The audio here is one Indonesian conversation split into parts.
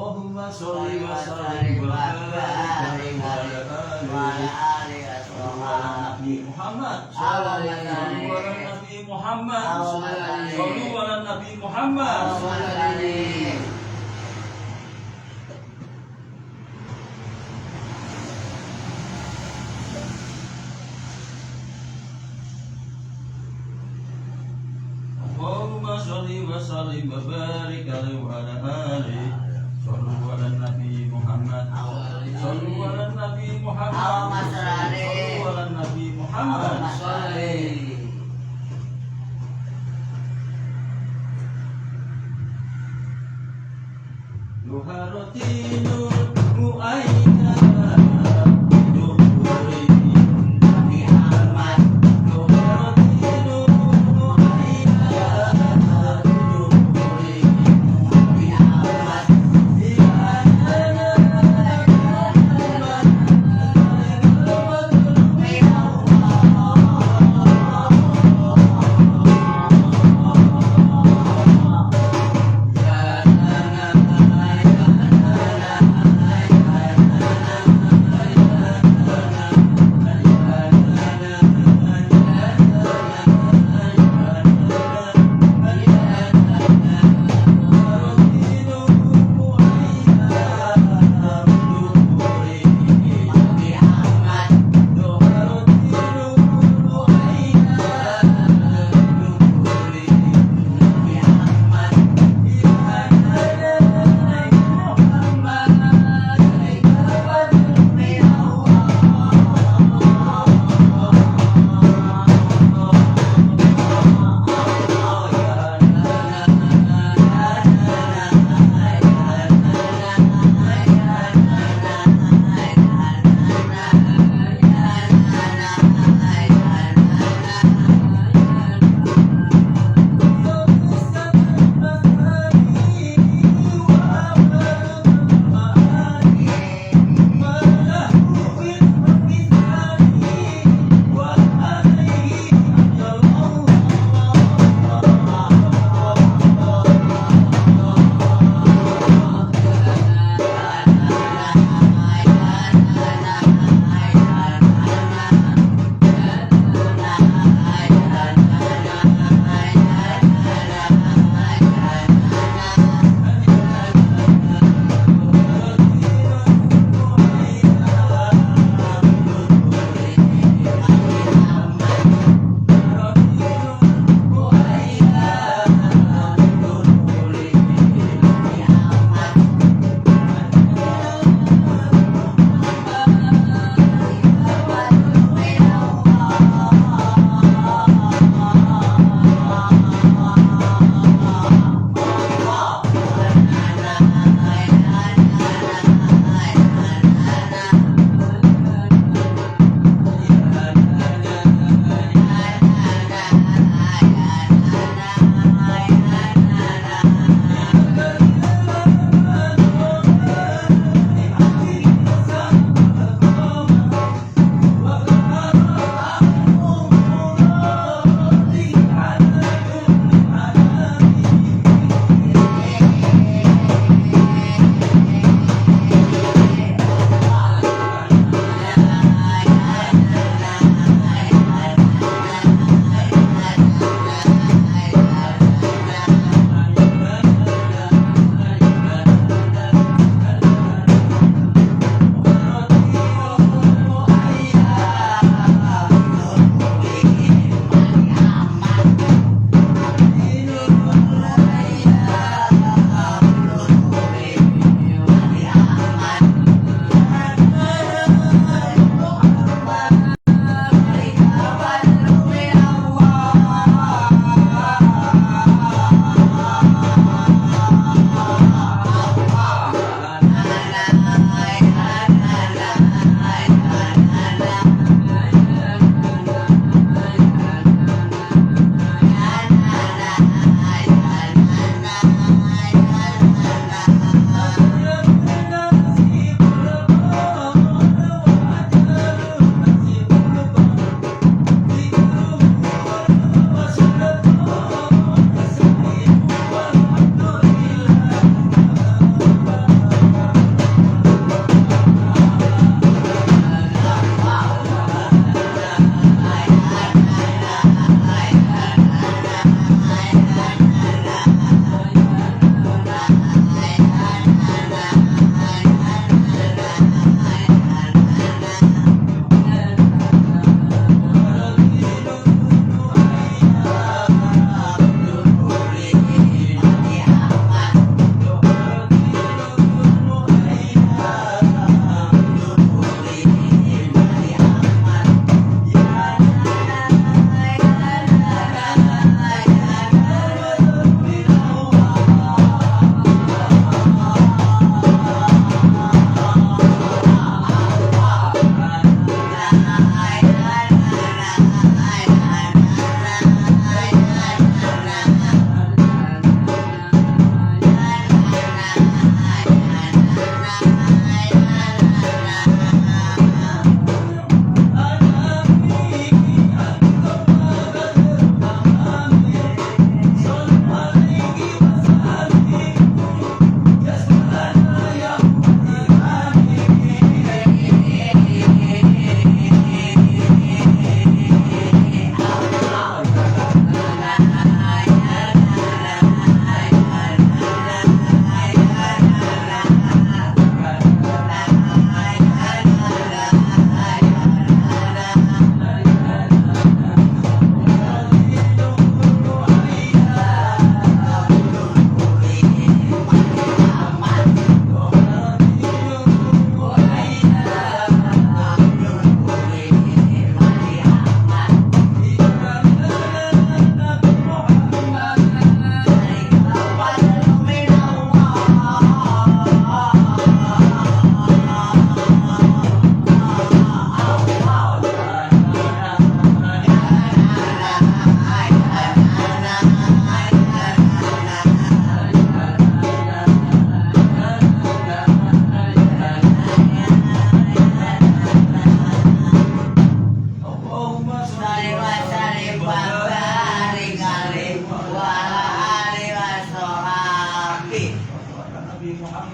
Allahumma sholli wa sallim wa barik ala Nabi Muhammad sallallahu Nabi Muhammad sallallahu ala Nabi Muhammad Allahumma sholli wa sallim wa barik ala sallallahu ala Nabi Muhammad sallallahu ala Nabi Muhammad sallallahu ala Nabi Muhammad Nuharatinul mu'ayyana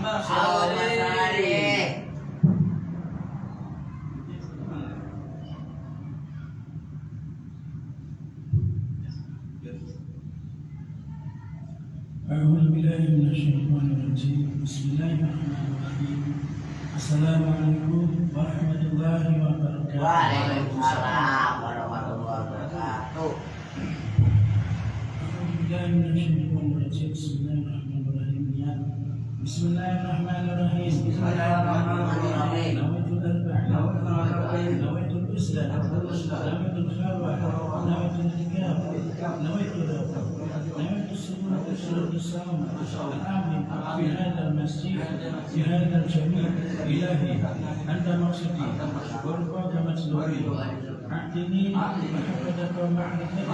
Allahumma sholli. أعوذ بالله من الشيطان الرجيم بسم الله الرحمن الرحيم السلام عليكم ورحمة الله وبركاته. Waalaikumsalam warahmatullahi wabarakatuh. أعوذ بالله من الشيطان الرجيم بسم الله الرحمن الرحيم بسم الله الرحمن الرحيم Bismillahirrahmanirrahim. نويت الأربعين نويت الإسلام نويت الخلوة نويت الاعتكاف نويت نويت الصوم الآمن في هذا المسجد في هذا الجميع إلهي أنت مقصدي ورضاك مطلوبي أعطني محبتك ومعرفتك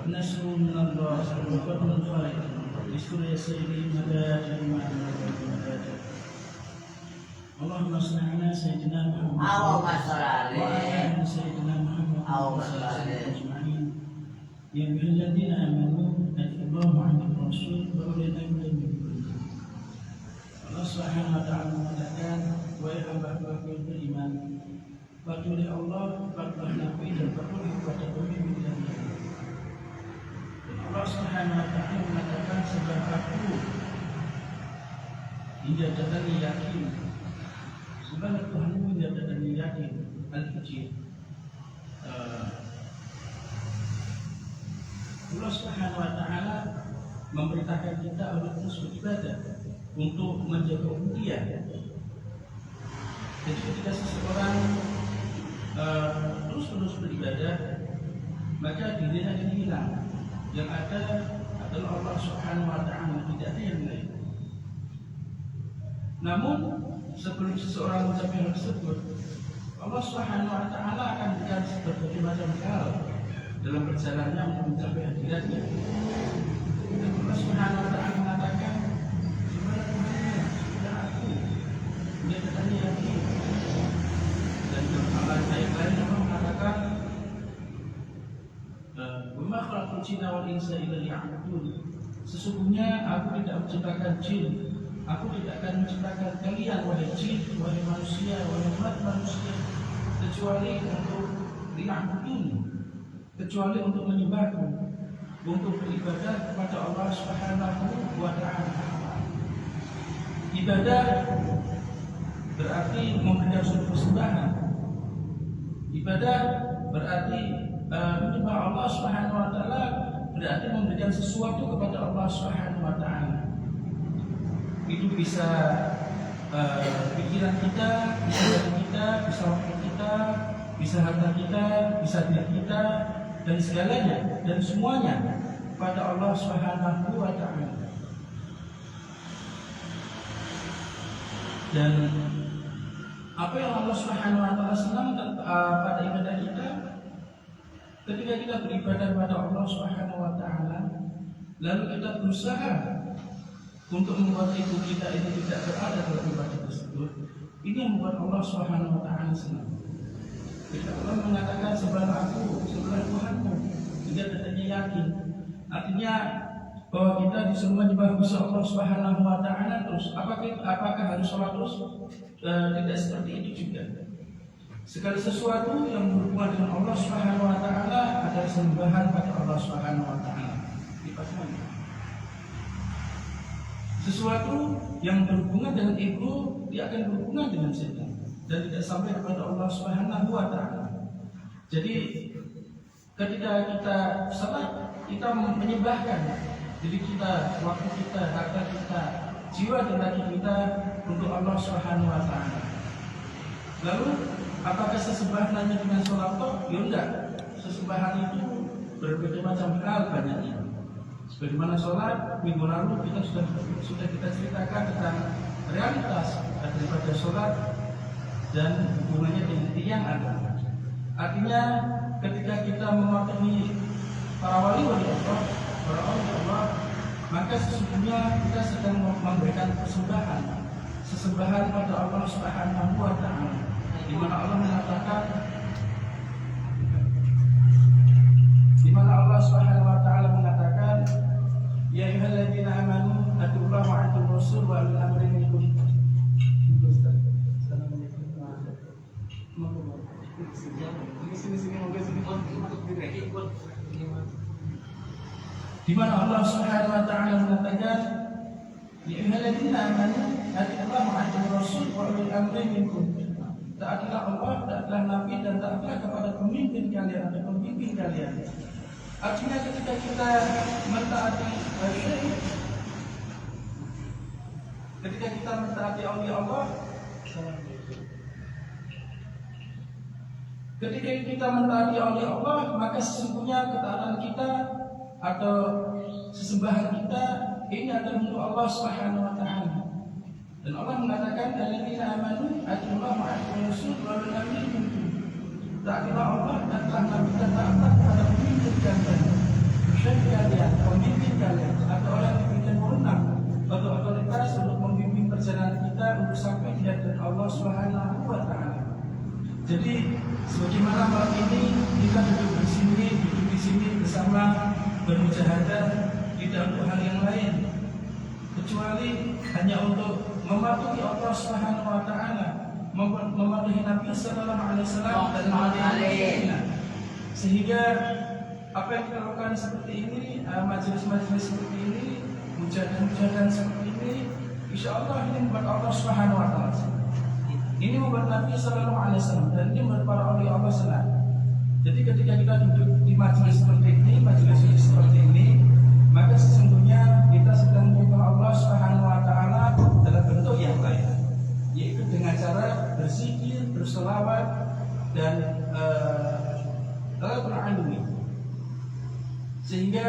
نصر من الله وفضل خير اشكر يا سيدي مداجع اللهم صل على سيدنا محمد Allahumma sholli. وعلى آل سيدنا محمد اللهم صل أجمعين يا أيها الذين آمنوا أطيعوا الله وأطيعوا الرسول وأولي الأمر منكم. Allah Subhanahu wa taala mengatakan, wahai hamba-hamba yang beriman, patuhi Allah, patuhi Nabi dan patuhi kepada pemimpin dan Allah Subhanahu wa taala mengatakan, sebab aku hingga datangnya yakin, sebab Tuhanmu hingga datangnya yakin. Al-Fajr. Allah Subhanahu wa taala memerintahkan kita untuk terus beribadah, untuk menjaga ubudiyah. Jadi ketika seseorang terus beribadah, maka dirinya akan hilang. Yang ada adalah Allah Subhanahu wa taala, tidak ada yang lain. Namun sebelum seseorang mencapai hal tersebut, Allah Subhanahu wa taala akan berikan berbagai macam hal dalam perjalanannya untuk mencapai hadiratnya. Dan Allah Subhanahu wa taala mengatakan, sudah aku, dia katanya yakin. Dan dalam ayat lain Allah mengatakan, "Wa ma khalaqtul jinna wal insa illa liya'budun." Sesungguhnya aku tidak menciptakan jin, aku tidak akan menciptakan kalian wahai jin, wahai manusia, wahai umat manusia, kecuali untuk liya'budun, kecuali untuk menyembahku, untuk beribadah kepada Allah Subhanahu wa taala. Ibadah berarti memberikan suatu persembahan. Ibadah berarti menyembah Allah Subhanahu wa taala, berarti memberikan sesuatu kepada Allah Subhanahu wa taala. Itu bisa pikiran kita, bisa hati kita, bisa waktu kita, bisa harta kita, bisa diri kita, dan segalanya dan semuanya pada Allah Subhanahu wa taala. Dan apa yang Allah Subhanahu wa taala senang pada ibadah kita, ketika kita beribadah pada Allah Subhanahu wa taala, lalu kita berusaha untuk membuat ibu kita ini tidak berada dalam ibadah tersebut, ini yang membuat Allah Subhanahu wa taala senang. Ketika Allah mengatakan sebelah aku, sebelah Tuhanmu, tidak adanya yakin. Artinya bahwa kita disuruh menyembah Gusti Allah Subhanahu wa taala terus. Apakah harus sholat terus? Tidak seperti itu juga. Segala sesuatu yang berhubungan dengan Allah Subhanahu wa taala adalah sembahan pada Allah Subhanahu wa taala. Dipahami. Sesuatu yang berhubungan dengan ego, dia akan berhubungan dengan setan dan tidak sampai kepada Allah Subhanahu wa taala. Jadi ketika kita salat, kita menyembahkan diri kita, waktu kita, harta kita, jiwa dan raga kita untuk Allah Subhanahu wa taala. Lalu apakah sesembahannya dengan sholat toh? Ya enggak. Sesembahan itu berbagai macam hal banyaknya. Sebagaimana sholat minggu lalu kita sudah kita ceritakan tentang realitas daripada sholat dan hubungannya dengan tiang agama. Artinya ketika kita mematuhi para wali-wali Allah, para Allah, maka sesungguhnya kita sedang memberikan sesembahan pada Allah Subhanahu wa taala. Di mana Allah mengatakan, di mana Allah Subhanahu wa taala mengatakan, ya ayyuhalladzina amanu atiullaha wa atiur Rasul wa ulil amri minkum. Di mana Allah Subhanahu wa taala mengatakan, "Ya ayyuhalladzina amanu atiillaha wa atiur rasul wa ulil amri minkum." Taatilah Allah, taatilah Nabi, dan taatilah kepada pemimpin kalian atau pemimpin kalian. Artinya ketika kita mentaati syekh, ketika kita mentaati aulia Allah, ketika kita mentaati aulia Allah, maka sesungguhnya ketaatan kita atau sesembahan kita ini adalah untuk Allah Subhanahu wa taala. Dan Allah mengatakan, "Alladzina amanu atiillaha wa atiur rasul wa ulil amri minkum." Taatilah Allah dan taat Nabi dan taatlah kepada pemimpin kalian, syekh kalian, pemimpin kalian, atau orang yang diberikan wewenang atau otoritas untuk membimbing perjalanan kita untuk sampai di hadapan Allah Subhanahu wa taala. Jadi sebagaimana malam ini kita duduk di sini bersama bermujahadah, tidak untuk hal yang lain kecuali hanya untuk mematuhi Allah Subhanahu wa taala, mematuhi Nabi sallallahu alaihi wasallam dan mematuhi sehingga apa yang kita lakukan seperti ini, majelis-majelis seperti ini, mujahadah seperti ini, insyaallah ini membuat Allah Subhanahu wa taala, ini membuat Nabi sallallahu alaihi wasallam, dan ini membuat para aulia Allah senang. Jadi ketika kita duduk di majelis seperti ini, majelis seperti ini, maka sesungguhnya kita sedang menyembah Allah Subhanahu wa taala dalam bentuk yang lain, yaitu dengan cara berzikir, berselawat, dan beralwi. Sehingga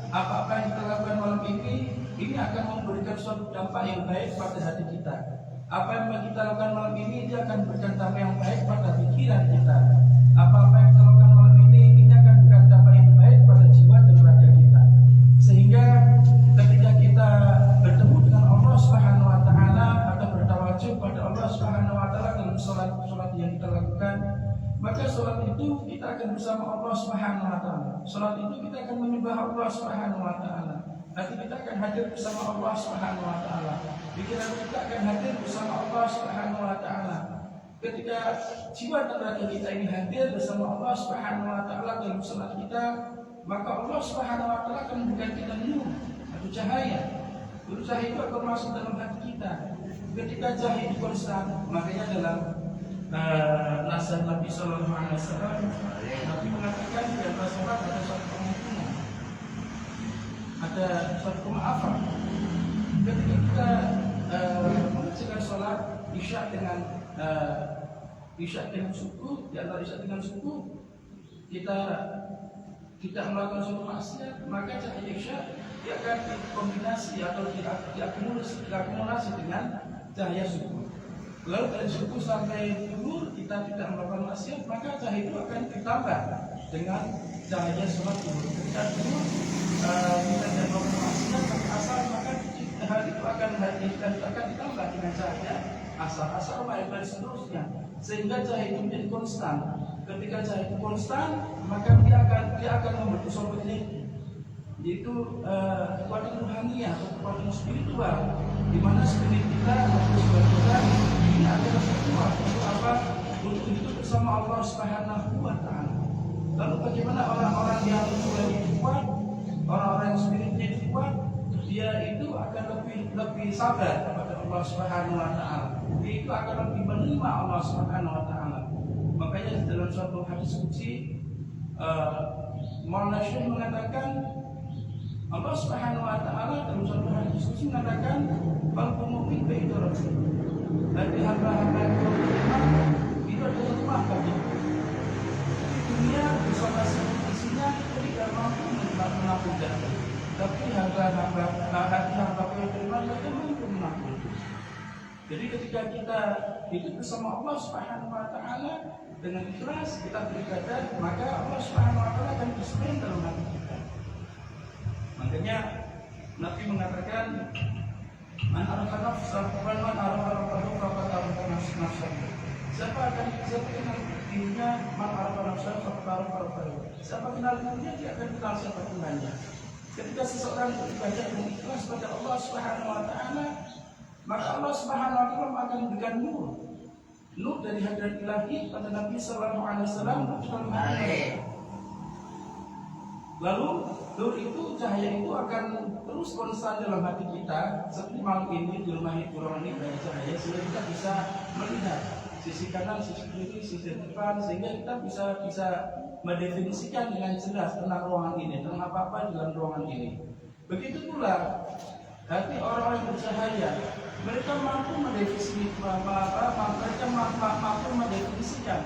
apa-apa yang kita lakukan malam ini akan memberikan suatu dampak yang baik pada hati kita. Apa yang kita lakukan malam ini akan memberikan dampak yang baik pada pikiran kita. Apa-apa yang kita lakukan malam ini akan memberikan dampak yang baik pada jiwa dan raga kita. Sehingga ketika kita bertemu dengan Allah Subhanahu wa taala atau bertawajuh pada Allah Subhanahu wa taala dalam salat yang kita lakukan, maka salat itu kita akan bersama Allah Subhanahu wa taala. Salat itu kita akan menyembah Allah Subhanahu wa taala. Hati kita akan hadir bersama Allah Subhanahu wa taala. Pikiran kita akan hadir bersama Allah Subhanahu wa taala. Ketika jiwa dan raga kita ini hadir bersama Allah Subhanahu wa taala dalam salat kita, maka Allah Subhanahu wa taala akan memberikan kita nur atau cahaya. Cahaya itu akan masuk dalam hati kita. Ketika cahaya itu konstan, makanya dalam nasihat Nabi sallallahu alaihi wasallam, Nabi mengatakan di antara salat ada suatu pengampunan, ada suatu kemaafan. Ketika kita mengerjakan salat isya dengan subuh, di antara isya dengan subuh kita tidak melakukan suatu maksiat, maka cahaya isya dia akan dikombinasi atau diakumulasi dengan cahaya subuh. Lalu dari subuh sampai zuhur kita tidak melakukan maksiat, maka cahaya itu akan ditambah dengan cahaya sholat zuhur. Ketika zuhur kita tidak melakukan maksiat sampai asar, maka hal itu akan ditambah dengan cahaya asar dan seterusnya, sehingga cahaya itu menjadi konstan. Ketika cahaya itu konstan, maka dia akan membentuk suatu energi, yaitu kekuatan rohaniah atau kekuatan spiritual, di mana spirit kita atau jiwa kita ini adalah kuat untuk apa? Untuk hidup bersama Allah Subhanahu wa taala. Lalu bagaimana orang-orang yang jiwanya kuat, orang-orang yang spiritnya kuat, dia itu akan lebih sabar kepada Allah Subhanahu wa taala. Dia itu akan lebih menerima Allah Subhanahu wa taala. Makanya dalam suatu hadis qudsi Maulana Syekh mengatakan, Allah Subhanahu wa taala dalam suatu hadis qudsi mengatakan, "Qalbul mu'min baitur rajul." Hati hamba-hamba yang beriman itu adalah rumah bagi dunia bersama isinya tidak mampu menampung, tapi hamba-hamba yang beriman mereka mampu menampung. Jadi ketika kita hidup bersama Allah Subhanahu wa taala dengan ikhlas kita beribadah, maka Allah Subhanahu wa taala akan bersemayam dalam hati kita. Makanya Nabi mengatakan, "Man arafa nafsahu wa man arafa rabbahu faqad arafa nafsahu." Siapa kenal dirinya, man arafa nafsahu faqad arafa rabbahu. Siapa kenal dirinya, dia akan kenal siapa Tuhannya. Ketika seseorang beribadah dengan ikhlas pada Allah Subhanahu wa taala, maka Allah Subhanahu wa taala akan memberikan nur dari hadrat ilahi pada Nabi sallallahu alaihi wasallam. Lalu nur itu, cahaya itu akan terus konstan dalam hati kita. Seperti malam ini di rumah ini banyak cahaya sehingga kita bisa melihat sisi kanan, sisi kiri, sisi depan, sehingga kita bisa mendefinisikan dengan jelas tentang ruangan ini, tentang apa-apa di dalam ruangan ini. Begitu pula hati orang-orang yang bercahaya, mereka mampu mendefinisikan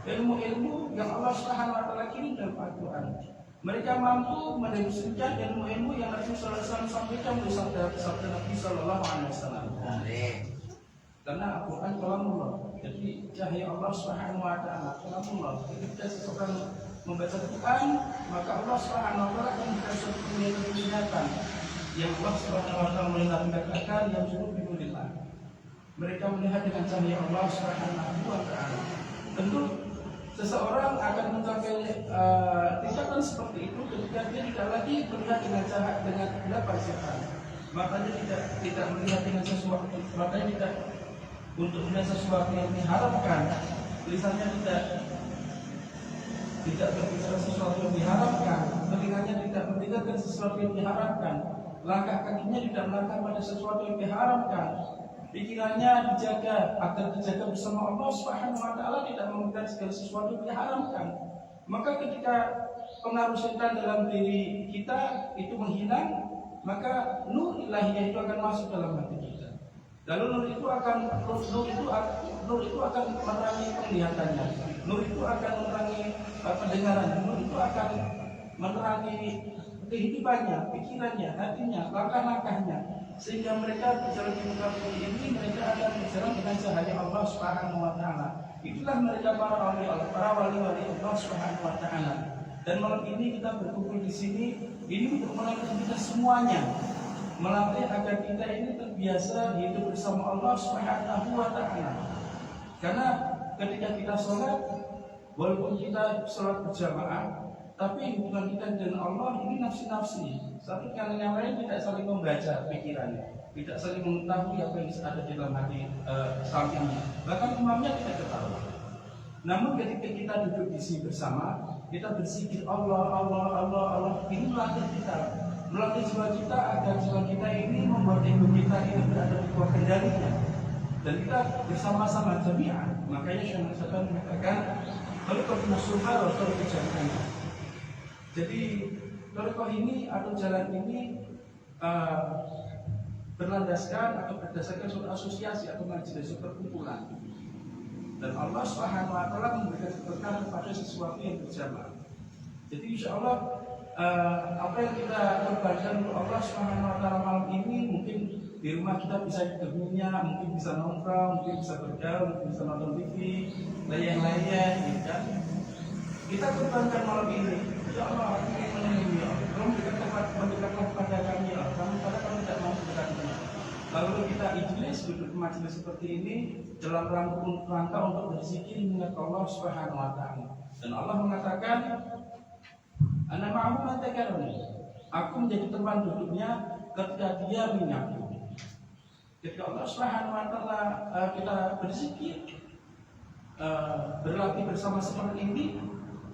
ilmu-ilmu yang Allah Subhanahu wa taala kirim dalam Al-Qur'an. Mereka mampu mendefinisikan ilmu-ilmu yang Rasulullah SAW sampaikan melalui sabda Nabi Sallallahu Alaihi Wasallam. Karena Al-Quran kalamullah, jadi cahaya Allah Subhanahu Wa Taala kalamullah. Ketika seseorang membaca Al-Quran, maka Allah Subhanahu Wa Taala akan memberikan suatu penglihatan yang Allah Subhanahu Wa Taala melihatkan yang sudah dimulai. Mereka melihat dengan cahaya Allah Subhanahu Wa Taala. Tentu seseorang akan mencapai tingkatan seperti itu ketika dia tidak lagi melihat dengan cahaya dengan pendapat setan. Makanya tidak melihat dengan sesuatu, makanya tidak untuk melihat sesuatu yang diharamkan, lisannya tidak berbicara sesuatu yang diharamkan, telinganya tidak mendengarkan sesuatu yang diharamkan, langkah kakinya tidak melangkah pada sesuatu yang diharamkan, pikirannya dijaga agar dijaga bersama Allah Subhanahu wa taala, tidak memberikan segala sesuatu yang diharamkan. Maka ketika pengaruh setan dalam diri kita itu menghilang, maka nur ilahiyah itu akan masuk dalam hati kita. Lalu nur itu akan menerangi penglihatannya, nur itu akan menerangi pendengarannya, nur itu akan menerangi kehidupannya, pikirannya, hatinya, langkah-langkahnya, sehingga mereka bicara di muka bumi ini, mereka akan bicara dengan cahaya Allah Subhanahu wa taala. Itulah mereka para wali-wali Allah Subhanahu wa taala. Dan malam ini kita berkumpul di sini ini untuk melatih kita semuanya, melatih agar kita ini terbiasa hidup bersama Allah Subhanahu wa taala. Karena ketika kita sholat, walaupun kita sholat berjamaah, tapi hubungan kita dengan Allah ini nafsi-nafsi. Satu dengan yang lain tidak saling membaca pikirannya, tidak saling mengetahui apa yang ada di dalam hati sampingnya. Bahkan imamnya tidak ketahui. Namun ketika kita duduk di sini bersama, kita berzikir Allah, Allah, Allah, Allah. Ini melatih kita, melatih jiwa kita agar jiwa kita ini membuat ego kita ini berada di bawah kendalinya. Dan kita bersama-sama jami'an. Makanya Syekh Nasrullah mengatakan, "Tariqah nasuha wa tariqah jami'an." Jadi tariqah ini atau jalan ini berlandaskan atau berdasarkan suatu asosiasi atau majelis perkumpulan. Dan Allah Subhanahu wa taala memberikan keberkahan kepada sesuatu yang berjamaah. Jadi insya Allah apa yang kita korbankan untuk Allah Subhanahu wa taala malam ini, mungkin di rumah kita bisa ketemunya, mungkin bisa nongkrong, mungkin bisa bergaul, mungkin bisa nonton TV, layang-layang, gitu kan. Kita korbankan malam ini. Ya Allah, aku ingin menemui ya Allah. Tolong mendekatlah kepada kami ya Allah. Kami tidak mau mendekatnya. Lalu kita ijlis duduk di majelis seperti ini dalam rangka untuk berzikir mengingat Allah Subhanahu wa taala. Dan Allah mengatakan, "Ana ma'ahu man takarrani." Aku menjadi teman duduknya ketika dia mengingatku. Ketika Allah Subhanahu wa taala kita berzikir, berlatih bersama seperti ini,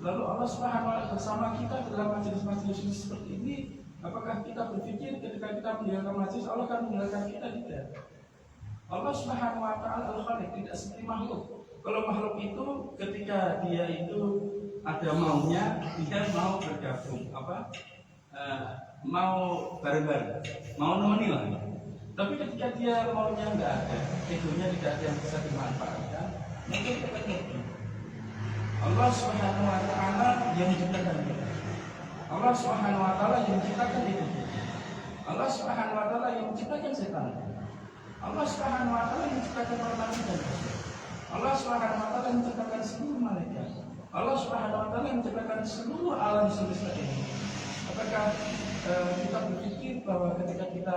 lalu Allah Subhanahu wa taala bersama kita dalam majelis-majelis seperti ini. Apakah kita berpikir ketika kita meninggalkan majelis Allah akan meninggalkan kita? Tidak. Allah Subhanahu wa taala Al-Khaliq, tidak seperti makhluk. Kalau makhluk itu ketika dia itu ada maunya, dia mau bergabung, mau bareng-bareng, mau nemeni lah. Tapi ketika dia maunya nggak ada, egonya tidak ada yang bisa dimanfaatkan, mungkin kita ngerti. Allah Subhanahu wa taala yang menciptakan kita. Allah Subhanahu wa taala yang menciptakan itu. Allah Subhanahu wa taala yang menciptakan setan. Allah Subhanahu wa taala yang menciptakan para nabi dan rasul. Allah Subhanahu wa taala yang menciptakan seluruh malaikat. Allah Subhanahu wa taala yang menciptakan seluruh alam semesta ini. Apakah kita berpikir bahwa ketika kita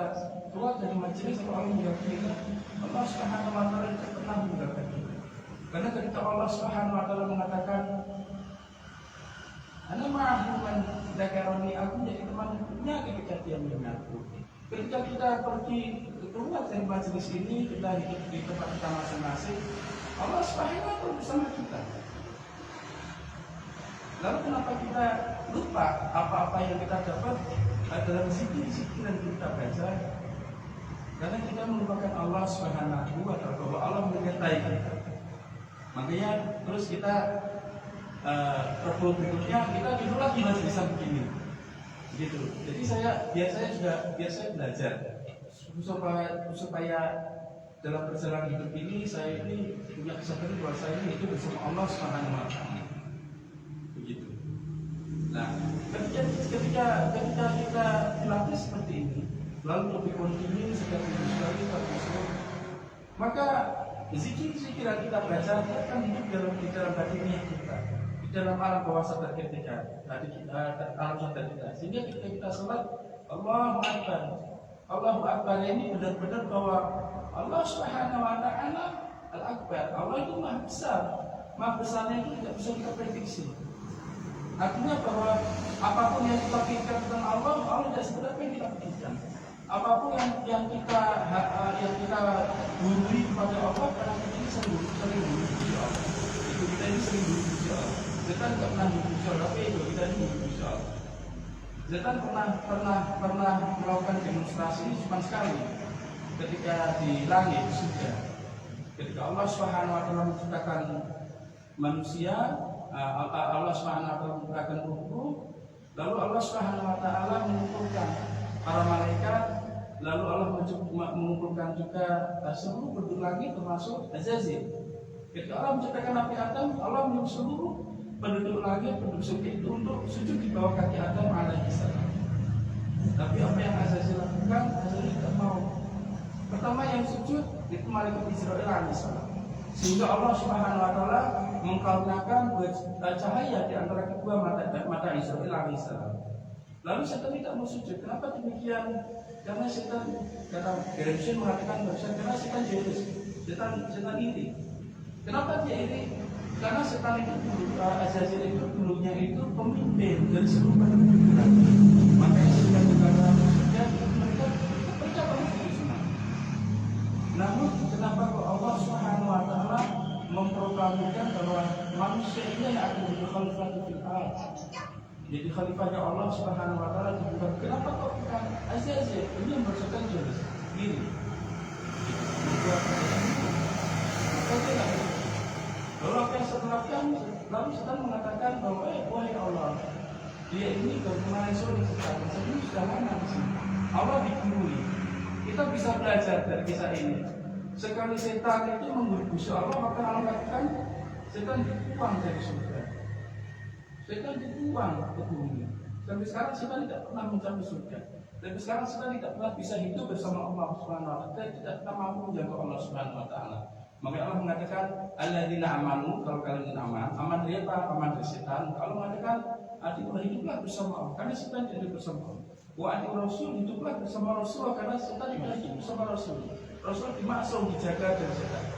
keluar dari majelis atau Allah meninggalkan kita, Allah Subhanahu wa taala tidak pernah meninggalkan kita. Karena ketika Allah Subhanahu wa taala mengatakan, "Ana ma'ahu man dzakarani," aku jadi temannya ketika dia mendengarku. ketika kita pergi keluar dari majelis ini, kita hidup di tempat kita masing-masing, Allah Subhanahu bersama kita. Lalu kenapa kita lupa apa-apa yang kita dapat dalam zikir-zikir yang kita baca? Karena kita melupakan Allah Subhanahu wa ta'ala, bahwa Allah menyertai kita. Makanya terus kita perlu berikutnya kita tidur lagi bisa begini, gitu. Jadi biasa belajar supaya dalam perjalanan hidup ini saya ini punya kesadaran bahwa saya ini hidup bersama Allah Subhanahu wa ta'ala. Begitu. Nah, ketika kita dilatih seperti ini, lalu lebih kontinu setiap minggu sekali maka zikir-zikir yang kita baca dia akan hidup di dalam hati kita, di dalam alam bawah sadar kita, alam sadar kita. Sehingga ketika kita sholat, Allahu Akbar ini benar-benar bahwa Allah Subhanahu wa ta'ala Al-Akbar. Allah itu maha besar. Maha besarnya itu tidak bisa kita prediksi. Artinya bahwa apapun yang kita pikirkan tentang Allah tidak sebenarnya yang kita pikirkan. Apapun yang kita gurui kepada Allah, karena kita ini sering gurui Allah. Itu kita ini sering gurui Allah. Kita tidak pernah gurui Allah, tapi itu kita ini gurui Allah. Zetan pernah melakukan demonstrasi cuma sekali ketika di langit sudah. Ketika Allah Subhanahu wa ta'ala menciptakan manusia, Allah Subhanahu wa ta'ala menciptakan ruh, lalu Allah Subhanahu wa ta'ala mengumpulkan para malaikat, lalu Allah mengumpulkan juga seluruh penduduk langit termasuk Azazil. Ketika Allah menciptakan Nabi Adam, Allah menyuruh seluruh penduduk langit, penduduk surga itu untuk sujud di bawah kaki Adam alaihissalam. Tapi apa yang Azazil lakukan? Azazil tidak mau. Pertama yang sujud itu malaikat Israil alaihissalam. Sehingga Allah Subhanahu wa ta'ala mengkaruniakan cahaya di antara kedua mata Israil alaihissalam. Lalu setan tidak mau sujud. Kenapa demikian? Karena setan, kata Gershon mengatakan karena setan jealous, setan iri. Kenapa dia iri? Karena setan itu Azazil itu dulunya itu pemimpin dari seluruh penduduk. Makanya sehingga negara manusia mereka percaya itu semua. Namun kenapa Allah Subhanahu wa ta'ala memproklamirkan bahwa manusia ini yang akan menjadi khalifah fil ardh? Jadi khalifahnya Allah Subhanahu wa ta'ala dibuka. Kenapa kok bukan Azazil? Ini yang bersekutu jelas gini. Lalu apa yang setelah lalu setan mengatakan bahwa wahai Allah, dia ini bagaimana sulit sekali. Ini sudah lama di sini. Allah digurui. Kita bisa belajar dari kisah ini. Sekali setan itu menggerbusi Allah, maka Allah katakan setan dibuang dari surga. Setan dibuang ke bumi. Sampai sekarang setan tidak pernah mencapai surga. Sampai sekarang setan tidak pernah bisa hidup bersama Allah Subhanahu wa ta'ala. Tidak pernah mampu menjaga Allah Subhanahu wa ta'ala. Maka Allah mengatakan alladzina amanu, kalau kalian aman dari apa? Aman dari setan. Allah mengatakan hiduplah bersama Allah, karena setan tidak hidup bersama Allah. Wa ati rasul, hiduplah bersama Rasul, karena setan tidak hidup bersama Rasul. Rasul dimaksum dijaga dari setan.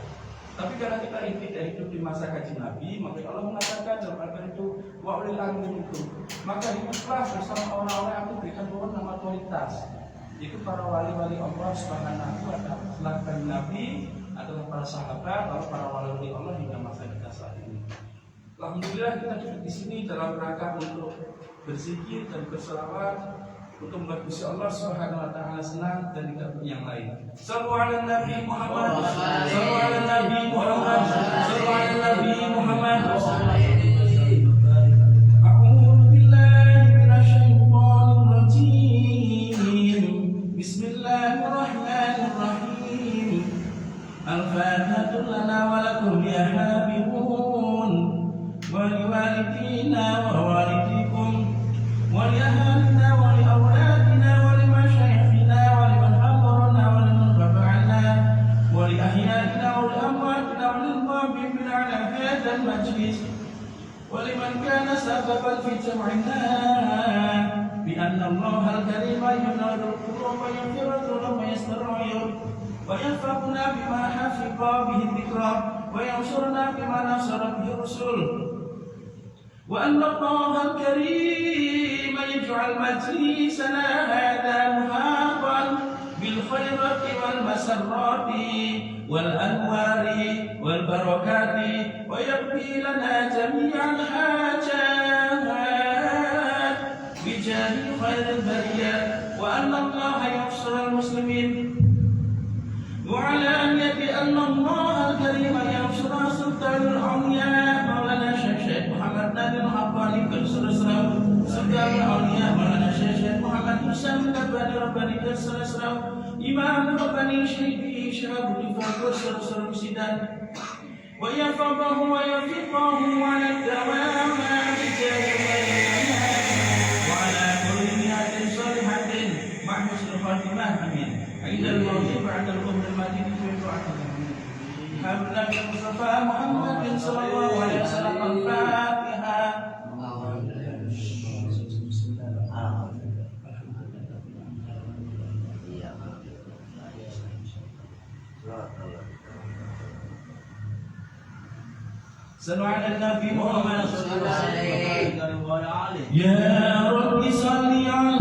Tapi karena kita tidak hidup di masa kaji Nabi, maka Allah mengatakan dalam Al-Quran itu wa ulil amri minkum, maka hiduplah bersama orang-orang yang aku berikan nama otoritas. Itu para wali-wali Allah Subhanahu wa ta'ala. Setelah Nabi adalah para sahabat, lalu para wali Allah hingga masa kita saat ini. Alhamdulillah kita duduk di sini dalam rangka untuk berzikir dan berselawat, untuk membagusi Allah Subhanahu wa ta'ala senang dan tidak punya yang lain. Sallu ala Nabi Muhammad, sallu ala Nabi Muhammad, sallu ala Nabi Muhammad. A'udzu billahi minasyaitonir rajim. Bismillahirrahmanirrahim. Al-Fatihatu lana wa lakum ya habibun, wa liwalidina wa walidikum, wa li ahlina wa li awladina wa li masyayikhina wa liman hadarana wa liman taba'ana wa li ahyaina wa li amwatina wa lil ghabibina ala hadzal majlis wa liman kana sababan fi jam'ina bi anna Allah al-karima yunadul qulub wa yaghfiru dhunuba wa yastar'u وينفعنا بما حفظ به الذكر وينصرنا بما نصر به الرسل وأن الله الكريم يجعل مجلسنا هذا محاطا بالخيرات والمسرات والأنوار والبركات ويقضي لنا جميع الحاجات بجاه خير البرية وأن الله ينصر المسلمين وعلى أن الله الكريم ينصر سلطان الأولياء مولانا الشيخ محمد نادي الحقاني كالسرسراو سلطان الأولياء مولانا الشيخ محمد حسين كباني رباني كالسرسراو إمام رباني شيخي شهاب الدفاع كالسرسراو سيدان ويحفظه ويوفقه على الدوام وعلى كل نيات صالحة مع حسن الخاتمة آمين عند الموت بعد الأمر المدينة في طاعته حبل المصطفى محمد صلى الله عليه وسلم الفاتحة صلوا على النبي محمد صلى الله عليه وسلم يا رب صل على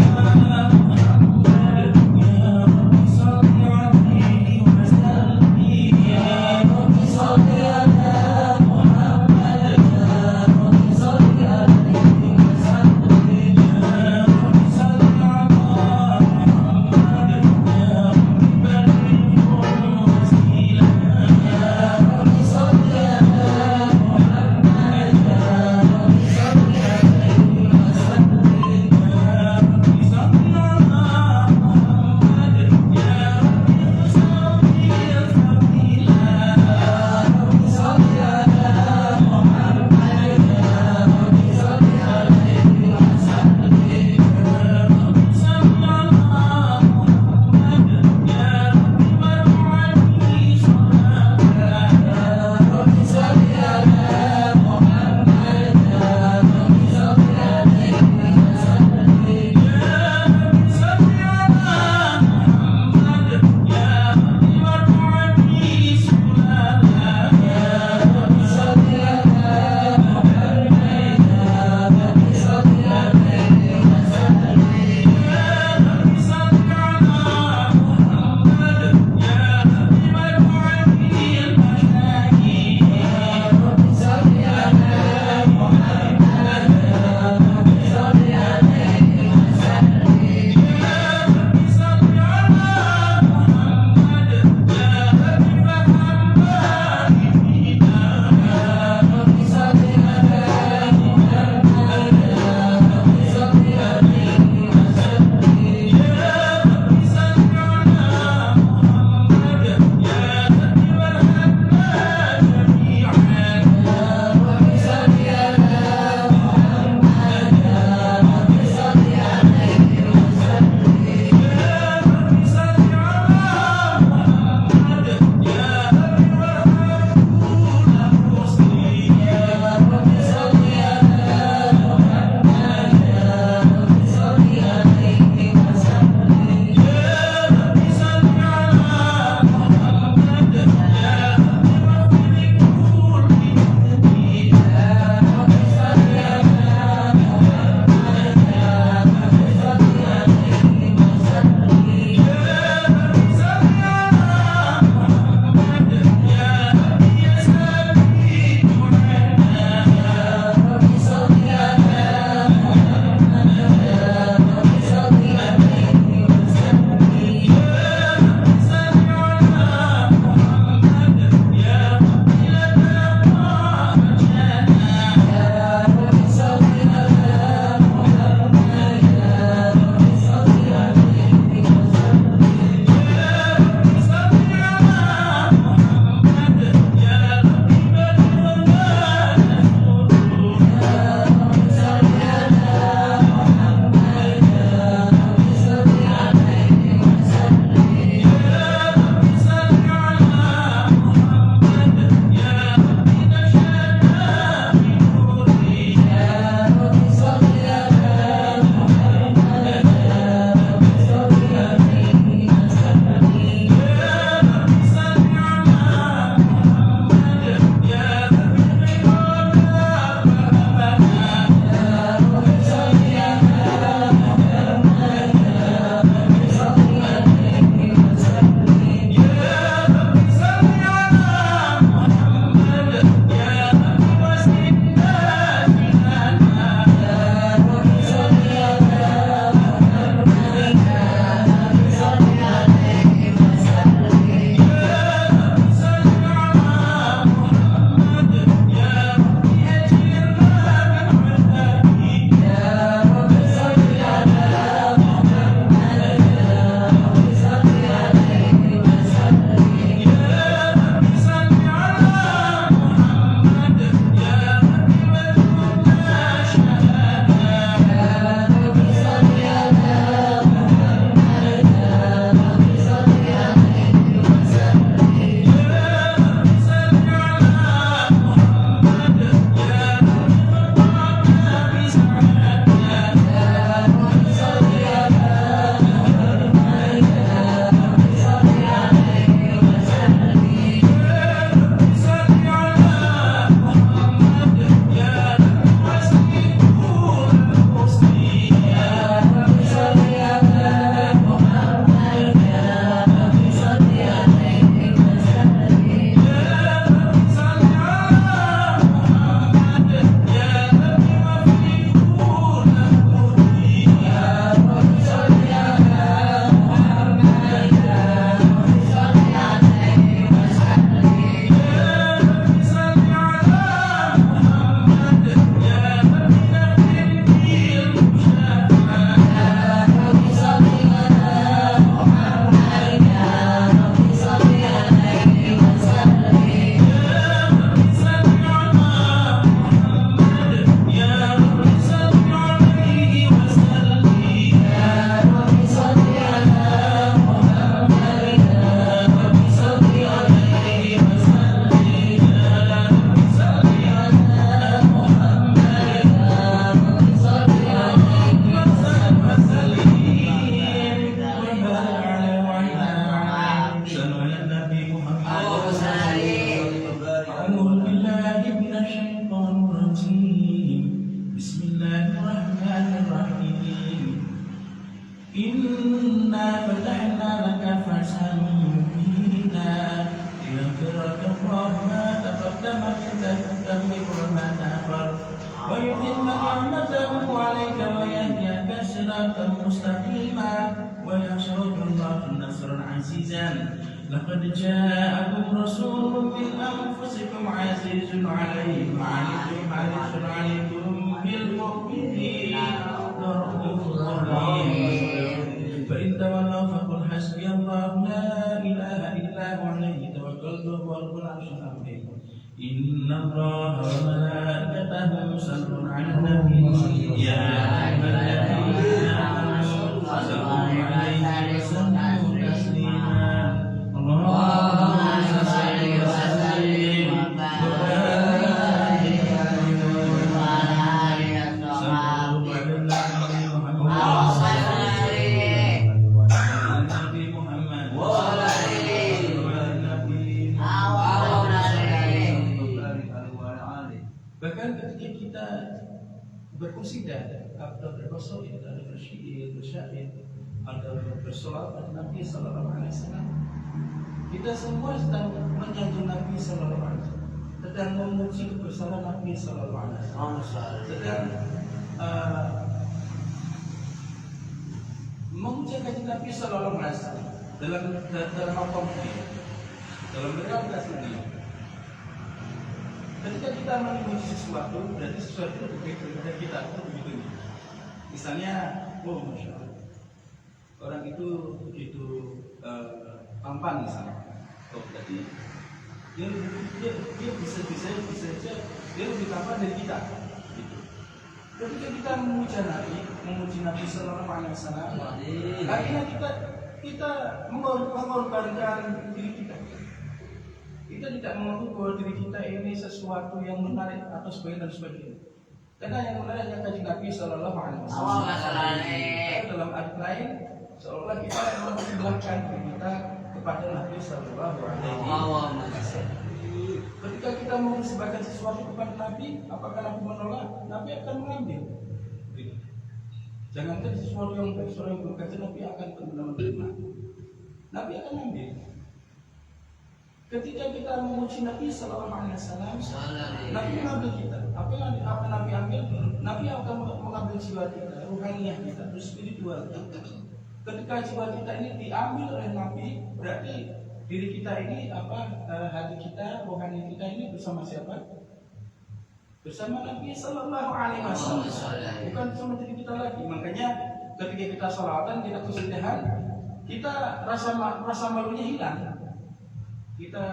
Inna fatahna laka fathan mubina liyaghfiraka Allahu ma taqaddama min dhanbika wa ma ta'akhkhar wa yutimma ni'matahu 'alayka wa yahdiyaka siratan mustaqima wa yansuruka Allahu nasran 'azizan. Laqad ja'akum rasulun min anfusikum 'azizun 'alayhi ma 'anittum harisun 'alaykum bil mu'minina ra'ufur rahim. Fa in tawallaw faqul hasbiyallahu la ilaha illa huwa 'alayhi tawakkaltu wa huwal 'arsyul 'azim. Innallaha wa malaikatahu yusalluna 'alan nabi ya ayyuhalladzina amanu sallu 'alaihi wa sallimu taslima. Allahumma shalli wa sallim wa barik bahkan ketika kita berqasidah atau berqasaid atau bersyair atau bersolawat Nabi sallallahu alaihi wasallam, kita semua sedang menyanjung Nabi sallallahu alaihi wasallam, sedang memuji kebesaran Nabi sallallahu alaihi wasallam, sedang memuji Nabi sallallahu alaihi wasallam dalam apa dalam berangkat sendiri. Ketika kita memuji sesuatu, berarti sesuatu itu begitu daripada kita itu begitu. Misalnya, oh masya Allah, orang itu begitu tampan misalnya. Oh berarti dia bisa dia lebih tampan dari kita. Gitu. Ketika kita memuji Nabi Sallallahu Alaihi Wasallam, akhirnya kita mengorbankan diri kita. Kita tidak mengaku bahwa diri kita ini sesuatu yang menarik atau sebagainya dan sebagainya. Karena yang menarik hanya kaji Nabi Sallallahu Alaihi Wasallam. Dalam arti lain, seolah kita mempersilahkan diri kita kepada Nabi Sallallahu Alaihi Wasallam. Ketika kita mempersembahkan sesuatu kepada Nabi, apakah Nabi menolak? Nabi akan mengambil. Jangankan sesuatu yang baik, sesuatu yang buruk saja Nabi akan menerima. Nabi akan mengambil. Ketika kita memuji Nabi Sallallahu Alaihi Wasallam, Nabi mengambil kita. Apa Nabi ambil? Nabi akan mengambil jiwa kita, ruhaniyah kita, spiritual kita. Ketika jiwa kita ini diambil oleh Nabi, berarti diri kita ini hati kita, rohani kita ini bersama siapa? Bersama Nabi Sallallahu Alaihi Wasallam. Bukan sama diri kita lagi. Makanya ketika kita sholawatan, kita kesudahan, kita rasa malunya hilang. Kita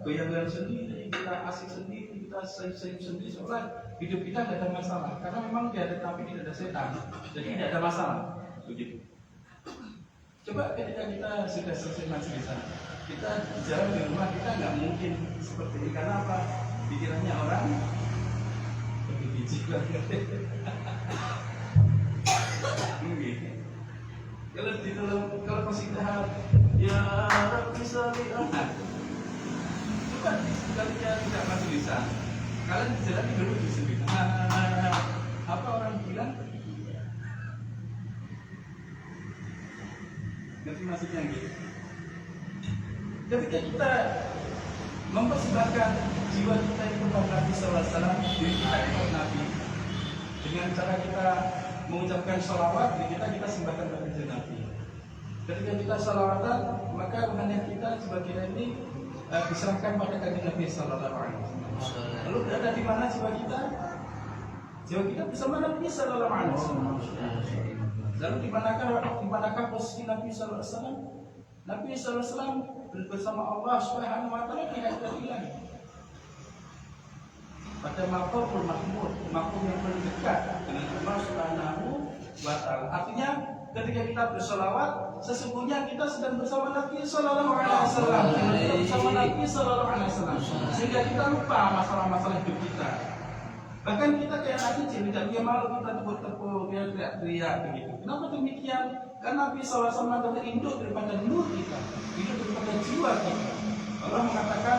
goyang-goyang sendiri, kita asik sendiri, kita sayang sendiri, seolah hidup kita tidak ada masalah. Karena memang tidak ada Nabi, tidak ada setan, jadi tidak ada masalah. Begitu. Coba ketika kita sudah selesai majlisan, kita jalan di rumah, kita nggak mungkin seperti ini. Karena apa? Pikirannya orang lebih biji banget. Kalau qasidah ya Rabbi salli bukan ketika tidak majlisan, kalian jalan dulu di sini. Apa orang bilang? Ngerti maksudnya gitu. Ketika kita mempersembahkan jiwa kita itu kepada Nabi Sallallahu Alaihi Wasallam, diri kita kepada Nabi, dengan cara kita mengucapkan sholawat, diri kita sembahkan kepada Nabi. Ketika kita sholawatan, maka ruhaniah kita sebagai ini diserahkan pada kanjeng Nabi Sallallahu Alaihi Wasallam. Lalu berada di mana jiwa kita? Jiwa kita bersama Nabi Sallallahu Alaihi Wasallam. Lalu di manakah posisi Nabi Sallallahu Alaihi Wasallam? Nabi Sallallahu Alaihi Wasallam bersama Allah Subhanahu Wa Taala tidak ada hilang. Pada maqamul mahmud, maqam yang paling dekat dengan Allah Subhanahu Wa Taala. Artinya ketika kita bersolawat, sesungguhnya kita sedang bersama Nabi Sallallahu Alaihi Wasallam, bersama Nabi Sallallahu Alaihi Wasallam, sehingga kita lupa masalah-masalah hidup kita. Bahkan kita kayak anak kecil, tidak punya malu, kita tepuk-tepuk, dia teriak-teriak begitu. Kenapa demikian? Karena Nabi Sallallahu Alaihi Wasallam adalah induk daripada nur kita, induk daripada jiwa kita. Allah mengatakan,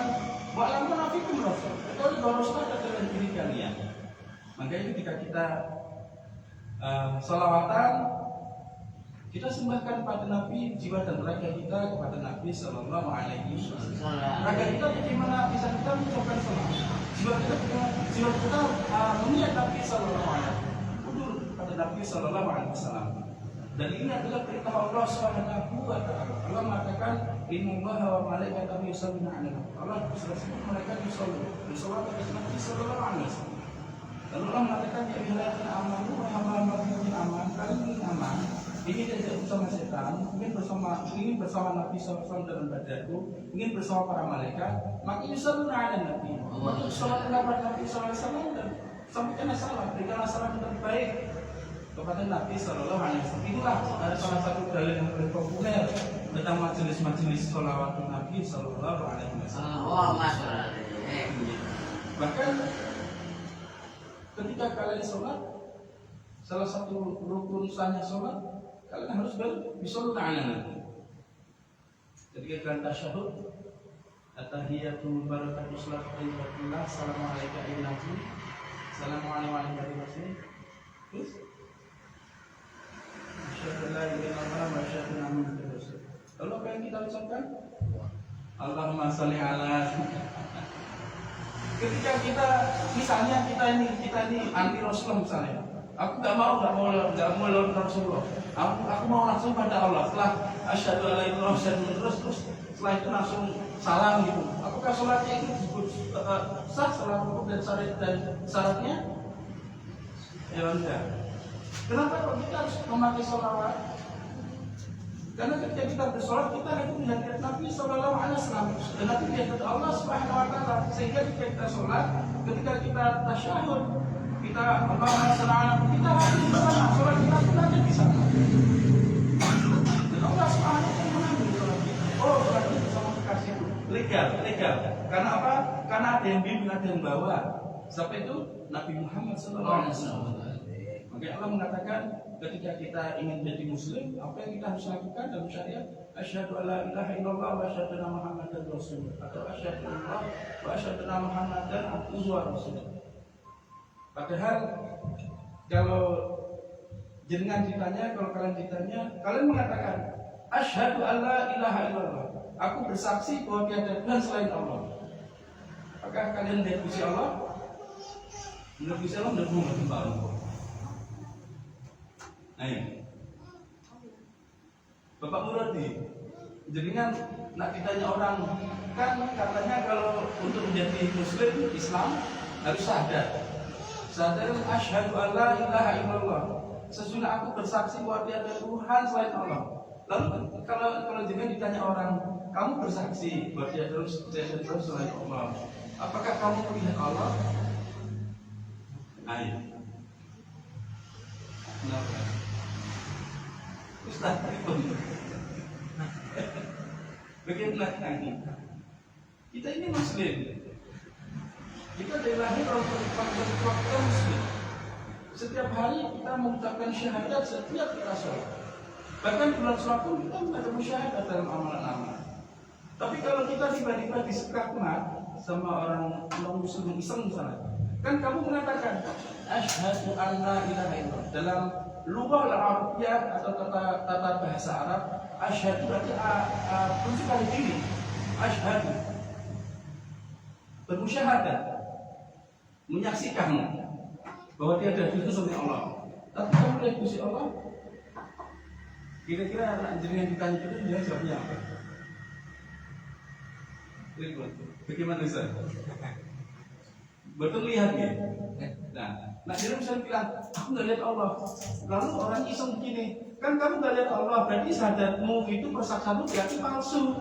wa'lamu nafikum rasul, kecuali bahwa Rasul ada dalam diri kalian. Makanya ketika kita sholawatan, Kita sembahkan pada Nabi jiwa dan raga kita kepada Nabi Sallallahu Alaihi Wasallam. Raga kita bagaimana bisa kita mengucapkan salam. Jiwa kita melihat Nabi Sallallahu Alaihi Wasallam. Udur pada Nabi Sallallahu Alaihi Wasallam. Dan ini adalah perintah Allah Subhanahu Wa Taala. Allah mengatakan, Innallaha wa malaikatahu yusholluna 'alan nabi. Allah berseru malaikat bersolawat atas Nabi Sallallahu Alaihi Wasallam. Lalu Allah mengatakan, ya ayyuhalladzina amanu wa hamalukum aman, kalian ingin aman. Ingin tidak bersama setan, ingin bersama Nabi SAW dalam badanku, ingin bersama para malaikat, maka yusholluna 'alan nabi. Maka sholat kepada Nabi SAW dan sampaikan salam, berikanlah salam yang terbaik kepada Nabi Sallallahu Alaihi Wasallam. Itulah salah satu dalil yang paling populer tentang majelis-majelis sholawat Nabi Sallallahu Alaihi Wasallam. Bahkan ketika kalian sholat, salah satu rukun sahnya sholat, kalian harus berbisoluna ala Nabi. Ketika kalian tasyahud, at-tahiyatul barakatuh salatu alaihi assalamualaikum ayyuhan nabi, assalamualaikum warahmatullahi wabarakatuh. Terus asyhadu an la ilaha illallah wa asyhadu anna muhammadar rasul. Lalu apa yang kita ucapkan? Allahumma shalli ala. Ketika kita misalnya kita ini anti Rasulullah misalnya, aku nggak mau lawan Rasulullah, aku mau langsung pada Allah. Setelah asyhadu an la ilaha illallah wa asyhadu anna terus setelah itu langsung salam gitu. Apakah sholatnya itu disebut sah salam rukuk dan syaratnya? Ya enggak. Kenapa kok kita harus memakai sholawat? Karena ketika kita bersolat kita itu melihat Nabi Sallallahu Alaihi Wasallam dan Nabi melihat Allah Subhanahu Wa Taala, sehingga ketika kita sholat, ketika kita tasyahud, kita Allahumma shalli ala kita harus bersama sholat kita pun ada di sana. Dan Allah Subhanahu Wa Taala mengambil sholat kita. Oh, sholat kita bersama kekasih legal. Karena apa? Karena ada yang bimbing, ada yang bawa. Siapa itu? Nabi Muhammad Sallallahu Alaihi Wasallam. Maka Allah mengatakan ketika kita ingin menjadi muslim, apa yang kita harus lakukan dalam syariat? Asyhadu an la ilaha illallah wa asyhadu anna muhammadar rasulullah, atau asyhadu an wa asyhadu anna muhammadan abduhu wa rasuluh. Padahal kalau jenengan ditanya, kalau kalian ditanya, kalian mengatakan asyhadu an la ilaha illallah, aku bersaksi bahwa tiada Tuhan selain Allah. Apakah kalian melihat Gusti Allah? Melihat Gusti Allah dan menghamba Allah. Ayo, Bapak Muradi, jaringan nak ditanya orang kan katanya kalau untuk menjadi Muslim Islam harus sadar asyhadu an la ilaha illallah, sesungguhnya aku bersaksi bahwa tiada Tuhan selain Allah. Lalu kalau jaringan ditanya orang, kamu bersaksi bahwa tiada Tuhan selain Allah, apakah kamu melihat Allah? Ayo, kenapa? Ustaz pun bagaimana ini? Kita ini Muslim. Kita dari lahir waktu Muslim. Setiap hari kita mengucapkan syahadat setiap kita sholat. Bahkan bulan sholat pun kita ada syahadat dalam amalan-amalan. Tapi kalau kita tiba-tiba disekakmat sama orang non-Muslim Islam misalnya, kan kamu mengatakan asyhadu an la ilaha illallah dalam lughah Arabiyah atau tata bahasa Arab, asyhadu berarti ucapan diri, asyhadu bermusyahadah, menyaksikan bahwa tiada Tuhan selain Allah. Tapi kamu lihat Gusti Allah, kira-kira anak jenengan ditanya itu dia jawabnya apa? Bagaimana Ustaz? Betul lihat ya. Nah dia bisa bilang, aku nggak lihat Allah. Lalu orang iseng begini, kan kamu nggak lihat Allah, berarti syahadatmu itu persaksianmu berarti palsu.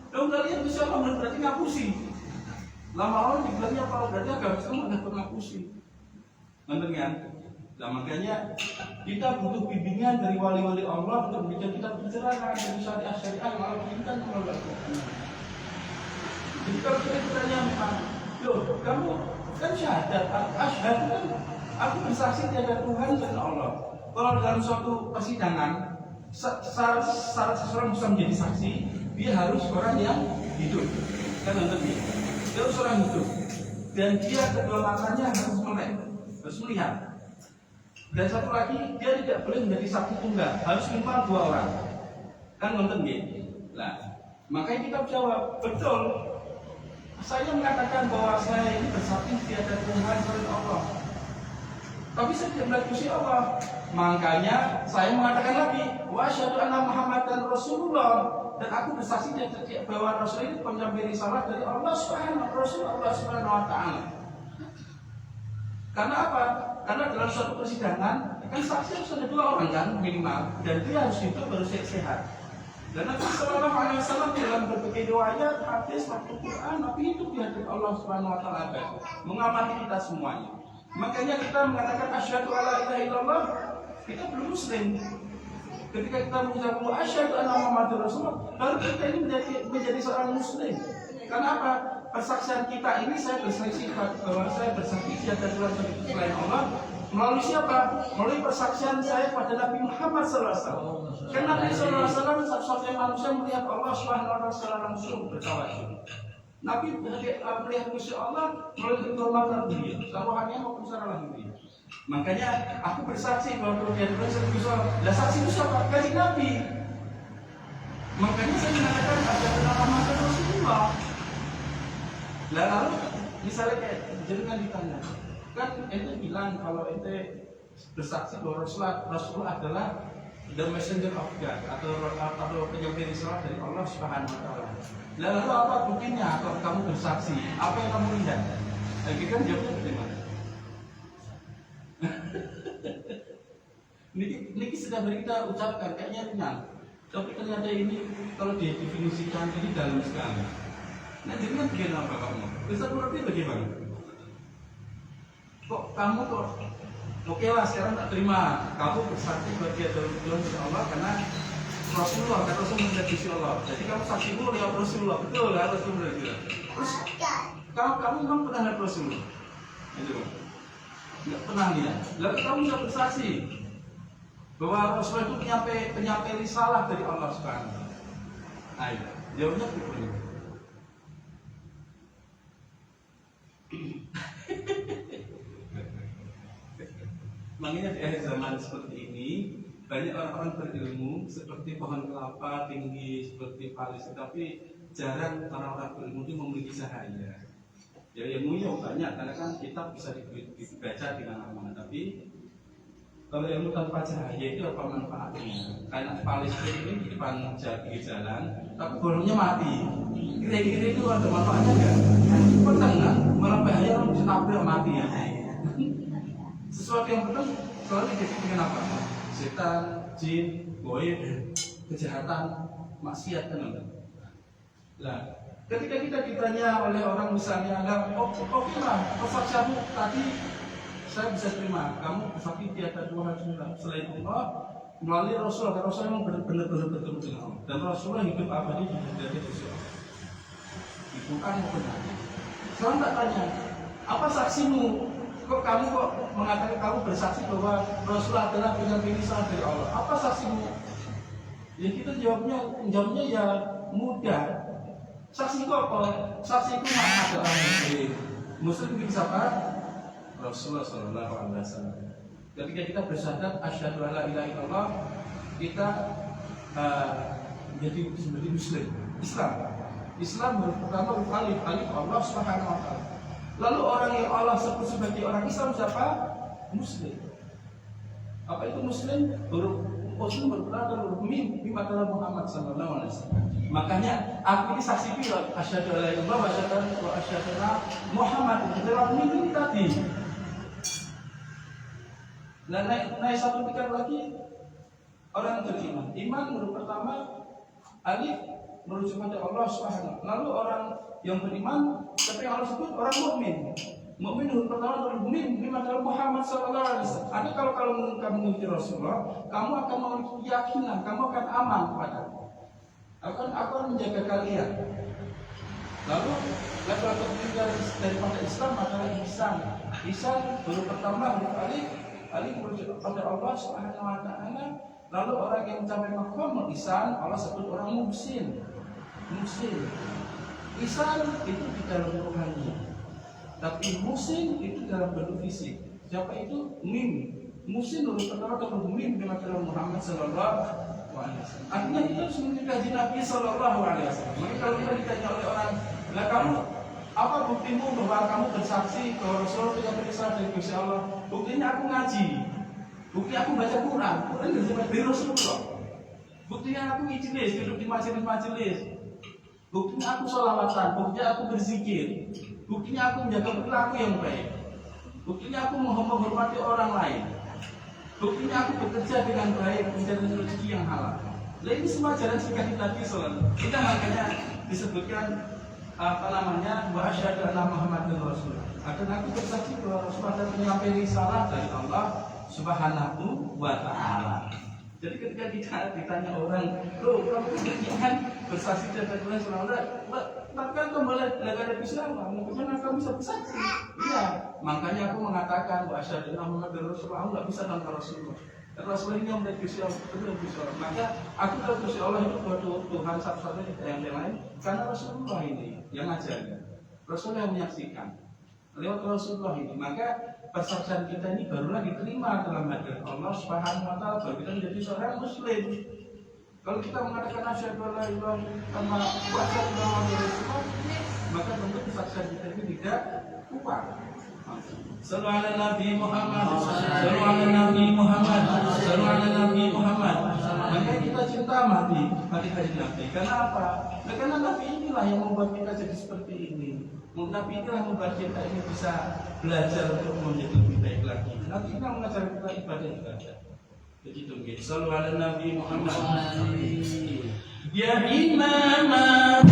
Kamu nggak lihat bisa Allah berarti ngapusi. Lama-lama dibilangnya apa? Berarti agama Islam ada pengapusi. Ngerti kan? Nah makanya kita butuh bimbingan dari wali-wali Allah untuk memberikan kita pencerahan dari syariat malah kita melakukan. Jadi kalau kita bertanya, loh kamu kan syahadat, asyhadu kan aku bersaksi tiada Tuhan selain Allah. Kalau dalam suatu persidangan syarat seseorang bisa menjadi saksi, dia harus orang yang hidup. Kan ngerti? Dia harus orang hidup dan dia kedua matanya harus melek, harus melihat. Dan satu lagi, dia tidak boleh menjadi saksi tunggal, harus minimal 2 orang. Kan nonton gitu. Nah, makanya kita jawab, betul. Saya mengatakan bahwa saya ini bersaksi tiada Tuhan selain Allah. Tapi saya tidak melihat Gusti Allah. Makanya saya mengatakan lagi, wa asyhadu anna Muhammadan Rasulullah, dan aku bersaksi bahwa Rasul ini penyampai risalah dari Allah Subhanahu wa taala. Karena apa? Karena dalam suatu persidangan kan saksi harus ada 2 orang kan minimal, dan dia harus hidup baru sehat. Dan Nabi Sallallahu Alaihi Wasallam dalam berbagai riwayat, hadis, waktu Quran, Nabi itu di hadapan Allah Subhanahu Wa Taala mengamati kita semuanya. Makanya kita mengatakan asyhadu alla ilaha illallah, kita belum muslim. Ketika kita mengucapkan asyhadu anna Muhammadar Rasulullah, baru kita ini menjadi seorang muslim. Karena apa? Persaksian kita ini, saya bersaksi bahwa saya bersaksi tiada Tuhan selain Allah. Melalui siapa? Melalui persaksian saya pada Nabi Muhammad SAW. Karena Nabi SAW satu-satunya manusia melihat Allah SWT secara langsung bertawajud. Nabi melihat Gusti Allah melalui kehormatan beliau, taruhannya maupun secara lahiriah. Makanya aku bersaksi bahwa dia adalah Gusti Allah. Lah saksi itu siapa? Dari Nabi. Makanya saya mengatakan ada Muhammad Rasulullah. Lalu misalnya kayak jenengan ditanya, kan ente bilang kalau ente bersaksi bahwa Rasulullah adalah the messenger of God atau penyampai risalah dari Allah Subhanahu wa taala. Lalu apa buktinya kalau kamu bersaksi? Apa yang kamu lihat? Kita kan jawabnya bagaimana? Niki sudah kita ucapkan kayaknya ringan, tapi ternyata ini kalau didefinisikan ini dalam sekali. Nah jadi kan bagaimana apa kamu? Bisa berarti bagaimana? Kok kamu kok oke lah sekarang tak terima kamu bersaksi bahwa dia adalah Tuhan Allah karena Rasulullah, kata Rasul menjadi Gusti Allah. Jadi kamu saksi dulu lewat Rasulullah, betul lah Rasulullah juga. Terus kamu memang pernah lihat Rasulullah? Itu nggak pernah lihat. Lalu kamu bisa bersaksi bahwa Rasulullah itu penyampai risalah dari Allah Subhanahu. Ayo, jawabnya begini. Makanya di akhir zaman seperti ini banyak orang-orang berilmu seperti pohon kelapa tinggi seperti palis, tetapi jarang orang-orang berilmu itu memiliki cahaya. Ya ilmunya banyak karena kan kitab bisa dibaca di mana-mana, tapi kalau ilmu tanpa cahaya itu apa manfaatnya? Kayak palis ini di depan jalan, tapi bolongnya mati. Kira-kira itu ada manfaatnya nggak? Penting nggak? Malah bahaya orang bisa tabrak mati ya. Sesuatu yang penting selalu identik dengan apa? Setan, jin, goib, kejahatan, maksiat kan enggak? Nah, ketika kita ditanya oleh orang misalnya, oke lah, persaksianmu tadi saya bisa terima. Kamu bersaksi tiada Tuhan selain Allah melalui Rasul. Karena Rasul memang benar-benar bertemu dengan Allah. Dan Rasulullah hidup abadi di Gusti Allah. Itu kan yang benar. Sekarang tak tanya, apa saksimu? Kok kamu mengatakan kamu bersaksi bahwa Rasulullah adalah penyampai risalah dari Allah? Apa saksimu? Ya kita jawabnya ya mudah. Saksiku apa? Saksiku adalah Muslim. Muslim itu siapa? Rasulullah Sallallahu Alaihi Wasallam. Ketika kita bersyahadat asyhadu alla ilaha illallah, kita menjadi Muslim. Islam pertama alif Allah Subhanahu Wa Taala. Lalu orang yang Allah sebut sebagai orang Islam siapa? Muslim. Apa itu Muslim? Muslim berperan huruf mim di mata Muhammad Sallallahu Alaihi Wasallam. Makanya aku ini saksi bilang asyhadu alla ilaha illallah wa asyhadu anna Muhammad adalah mim ini tadi. Dan naik satu tingkat lagi orang yang beriman. Iman huruf pertama alif merujuk pada Allah Subhanahu. Lalu orang yang beriman, tapi yang Allah sebut orang mukmin. Mukmin huruf pertama huruf mim di mata Muhammad Sallallahu Alaihi Wasallam. Artinya kalau kamu mengikuti Rasulullah, kamu akan memiliki keyakinan, kamu akan aman kepada. Akan menjaga kalian. Lalu level ketiga daripada Islam adalah ihsan. Ihsan huruf pertama huruf alif merujuk pada Allah Subhanahu Wa Taala. Lalu orang yang mencapai maqam ihsan, Allah sebut orang muhsin. Ihsan itu di dalam rohani, tapi muhsin itu dalam bentuk fisik. Siapa itu? Mim muslim nurut pertama ke bumi dengan Muhammad sallallahu alaihi wasallam. Artinya kita harus mengkaji Nabi sallallahu alaihi wasallam. Maka kalau kita ditanya oleh orang, "Lah kamu apa buktimu bahwa kamu bersaksi bahwa Rasulullah tidak berasal dari Gusti Allah?" Buktinya aku ngaji. Bukti aku baca Quran. Quran dari Rasulullah. Buktinya aku majelis, duduk di majelis. Buktinya aku sholawatan. Buktinya aku berzikir. Buktinya aku menjaga perilaku yang baik. Buktinya aku menghormati orang lain. Buktinya aku bekerja dengan baik, mencari rezeki yang halal. Nah ini semua jalan singkat Nabi SAW. Kita makanya disebutkan wa asyhadu anna Muhammadar Rasulullah. Akan aku bersaksi bahwa Rasulullah adalah penyampai risalah dari Allah Subhanahu wa Ta'ala. Jadi ketika kita ditanya orang, "Loh, kamu kan bersaksi dari Rasulullah, bahkan kembali negara Islam, bagaimana kamu bisa bersaksi?" Iya, makanya aku mengatakan wa asyhadu anna Muhammadar Rasulullah, aku nggak bisa tanpa Rasulullah. Dan Rasulullah ini yang menjadi Gusti Allah, betul Gusti Allah. Maka aku tahu Gusti Allah itu Tuhan satu-satunya yang lain, karena Rasulullah ini yang ngajarkan, Rasulullah yang menyaksikan lewat Rasulullah ini. Maka persaksian kita ini barulah diterima dalam hadirat Allah Subhanahu wa Ta'ala, baru kita menjadi seorang muslim. Kalau kita mengatakan asyhadu an la ilaha illallah wa asyhadu anna Muhammadar Rasulullah, maka tentu persaksian kita ini tidak kuat. Sallu ala Nabi Muhammad, sallu ala Nabi Muhammad, sallu ala Nabi Muhammad. Maka kita cinta mati hari Nabi. Karena apa? Karena Nabi inilah yang membuat kita jadi seperti ini. Nabi inilah membuat kita ini bisa belajar untuk menjadi lebih baik lagi. Nabi ini mengajar kita ibadah. Begitu. Sallu ala Nabi Muhammad. Ya imam